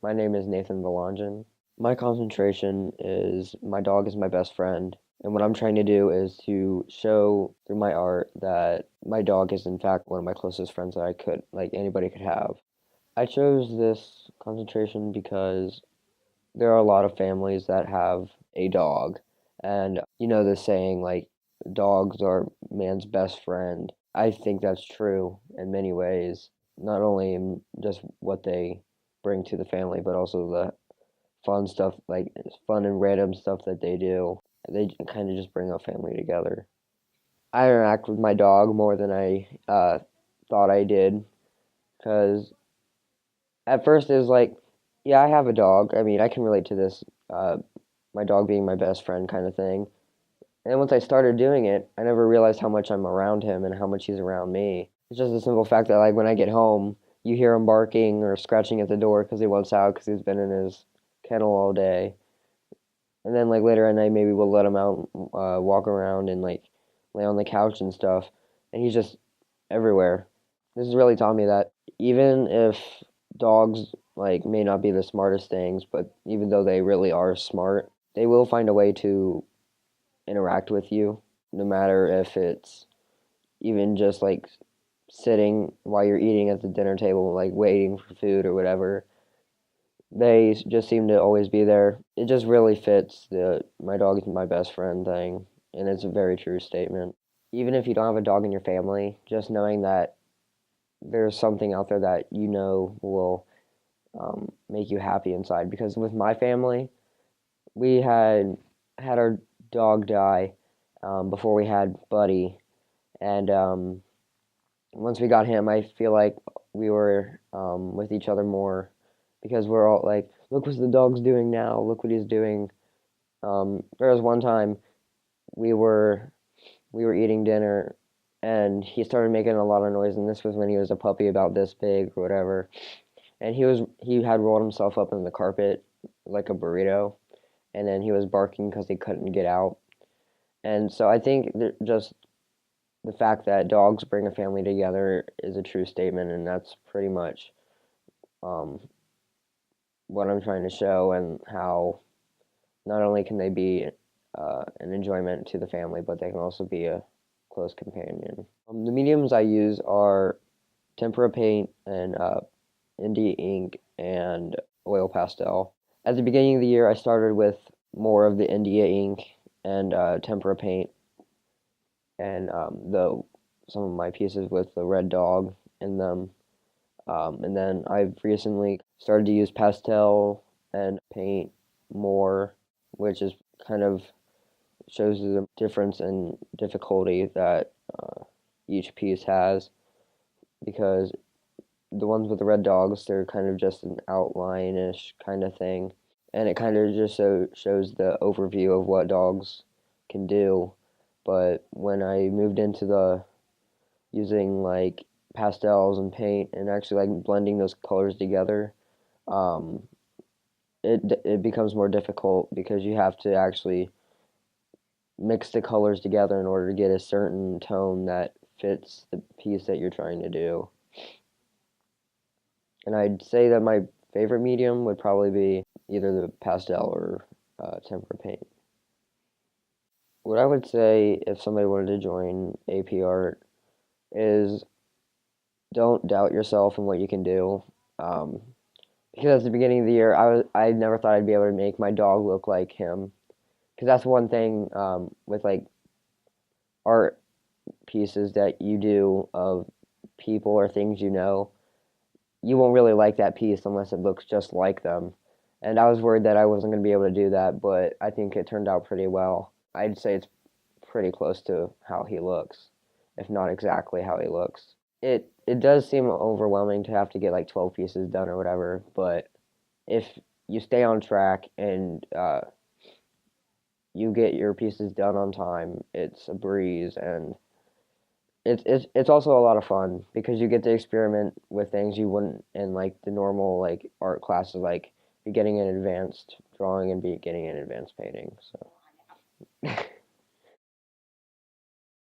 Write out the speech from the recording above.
My name is Nathan Vallangeon. My concentration is my dog is my best friend, and what I'm trying to do is to show through my art that my dog is in fact one of my closest friends that anybody could have. I chose this concentration because there are a lot of families that have a dog, and you know the saying like dogs are man's best friend. I think that's true in many ways, not only in just what they bring to the family, but also the fun stuff, like fun and random stuff that they do. They kind of just bring a family together. I interact with my dog more than I thought I did, because at first it was like, yeah, I have a dog. I mean, I can relate to this, my dog being my best friend kind of thing. And then once I started doing it, I never realized how much I'm around him and how much he's around me. It's just a simple fact that like when I get home, you hear him barking or scratching at the door because he wants out because he's been in his kennel all day. And then like later at night, maybe we'll let him out, walk around and like lay on the couch and stuff. And he's just everywhere. This has really taught me that even if dogs like may not be the smartest things, but even though they really are smart, they will find a way to interact with you, no matter if it's even just like sitting while you're eating at the dinner table, like waiting for food or whatever. They just seem to always be there. It just really fits the my dog is my best friend thing, and it's a very true statement. Even if you don't have a dog in your family, just knowing that there's something out there that you know will make you happy inside. Because with my family, we had our dog die before we had Buddy, and once we got him, I feel like we were with each other more because we're all like, look what the dog's doing now. Look what he's doing. There was one time we were we were eating dinner, and he started making a lot of noise. And this was when he was a puppy, about this big or whatever. And he had rolled himself up in the carpet like a burrito, and then he was barking because he couldn't get out. And so I think just the fact that dogs bring a family together is a true statement, and that's pretty much um, what I'm trying to show, and how not only can they be an enjoyment to the family, but they can also be a close companion. The mediums I use are tempera paint and India ink and oil pastel. At the beginning of the year, I started with more of the India ink and tempera paint, and the some of my pieces with the red dog in them. And then I've recently started to use pastel and paint more, which is kind of shows the difference in difficulty that each piece has, because the ones with the red dogs, they're kind of just an outline-ish kind of thing, and it kind of just shows the overview of what dogs can do. But when I moved into the using like pastels and paint and actually like blending those colors together, um, it becomes more difficult because you have to actually mix the colors together in order to get a certain tone that fits the piece that you're trying to do. And I'd say that my favorite medium would probably be either the pastel or tempera paint. What I would say if somebody wanted to join AP art is don't doubt yourself and what you can do. Um, because at the beginning of the year, I never thought I'd be able to make my dog look like him. Because that's one thing with like art pieces that you do of people or things you know, you won't really like that piece unless it looks just like them. And I was worried that I wasn't going to be able to do that, but I think it turned out pretty well. I'd say it's pretty close to how he looks, if not exactly how he looks. It does seem overwhelming to have to get like 12 pieces done or whatever, but if you stay on track and you get your pieces done on time, it's a breeze, and it's also a lot of fun because you get to experiment with things you wouldn't in like the normal like art classes, like beginning and advanced drawing and beginning and advanced painting. So